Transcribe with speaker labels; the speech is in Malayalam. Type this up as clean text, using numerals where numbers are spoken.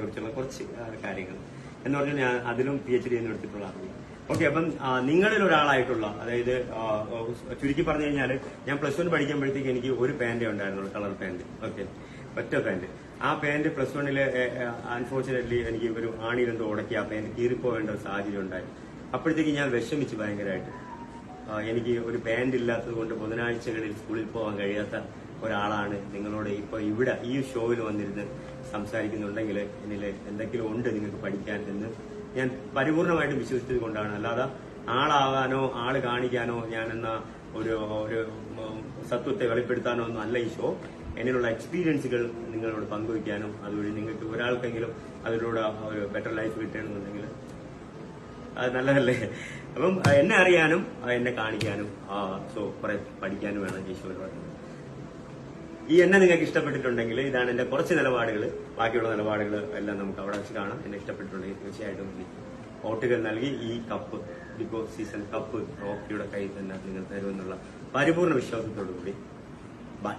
Speaker 1: കുറിച്ചുള്ള കുറച്ച് കാര്യങ്ങൾ എന്ന് പറഞ്ഞാൽ ഞാൻ അതിലും PhD എടുത്തിട്ടുള്ള അറിവ്. ഓക്കെ, അപ്പം നിങ്ങളിൽ ഒരാളായിട്ടുള്ള, അതായത് ചുരുക്കി പറഞ്ഞു കഴിഞ്ഞാൽ ഞാൻ +1 പഠിക്കുമ്പോഴത്തേക്ക് എനിക്ക് ഒരു പാൻറ്റേ ഉണ്ടായിരുന്നുള്ളൂ, കളർ പാൻറ്. ഓക്കെ, ഒറ്റ പാൻറ്. ആ പാൻറ് +1 അൺഫോർച്ചുനേറ്റ്ലി എനിക്ക് ഒരു ആണിയിലെന്തോ ഉടക്കി ആ പാൻറ് കീറിപ്പോവേണ്ട ഒരു സാഹചര്യം ഉണ്ടായി. അപ്പോഴത്തേക്ക് ഞാൻ വിഷമിച്ച് ഭയങ്കരമായിട്ട്. എനിക്ക് ഒരു പാൻറ് ഇല്ലാത്തത് കൊണ്ട് ബുധനാഴ്ചകളിൽ സ്കൂളിൽ പോകാൻ കഴിയാത്ത ഒരാളാണ് നിങ്ങളോട് ഇപ്പൊ ഇവിടെ ഈ ഷോയിൽ വന്നിരുന്ന് സംസാരിക്കുന്നുണ്ടെങ്കിൽ എന്നിൽ എന്തെങ്കിലും ഉണ്ട് നിങ്ങൾക്ക് പഠിക്കാൻ എന്ന് ഞാൻ പരിപൂർണമായിട്ടും വിശ്വസിച്ചത് കൊണ്ടാണ്. അല്ലാതെ ആളാകാനോ ആള് കാണിക്കാനോ ഞാൻ എന്ന ഒരു സത്വത്തെ വെളിപ്പെടുത്താനോ ഒന്നും അല്ല ഈ ഷോ. എന്നിലുള്ള എക്സ്പീരിയൻസുകൾ നിങ്ങളോട് പങ്കുവയ്ക്കാനും അതുവഴി നിങ്ങൾക്ക് ഒരാൾക്കെങ്കിലും അതിലൂടെ ഒരു ബെറ്റർ ലൈഫ് കിട്ടണമെന്നുണ്ടെങ്കിൽ അത് നല്ലതല്ലേ. അപ്പം എന്നെ അറിയാനും എന്നെ കാണിക്കാനും സോ കുറെ പഠിക്കാനും വേണം ഈ ഷോയിൽ പറയുന്നത്. ഈ എന്നെ നിങ്ങൾക്ക് ഇഷ്ടപ്പെട്ടിട്ടുണ്ടെങ്കിൽ ഇതാണ് എന്റെ കുറച്ച് നിലപാടുകൾ. ബാക്കിയുള്ള നിലപാടുകൾ എല്ലാം നമുക്ക് അവിടെ വെച്ച് കാണാം. എന്നെ ഇഷ്ടപ്പെട്ടിട്ടുണ്ടെങ്കിൽ തീർച്ചയായിട്ടും വോട്ടുകൾ നൽകി ഈ cup, Bigg Boss season cup റോക്കിയുടെ കയ്യിൽ തന്നെ നിങ്ങൾ തരുമെന്നുള്ള പരിപൂർണ വിശ്വാസത്തോടു കൂടി ബൈ.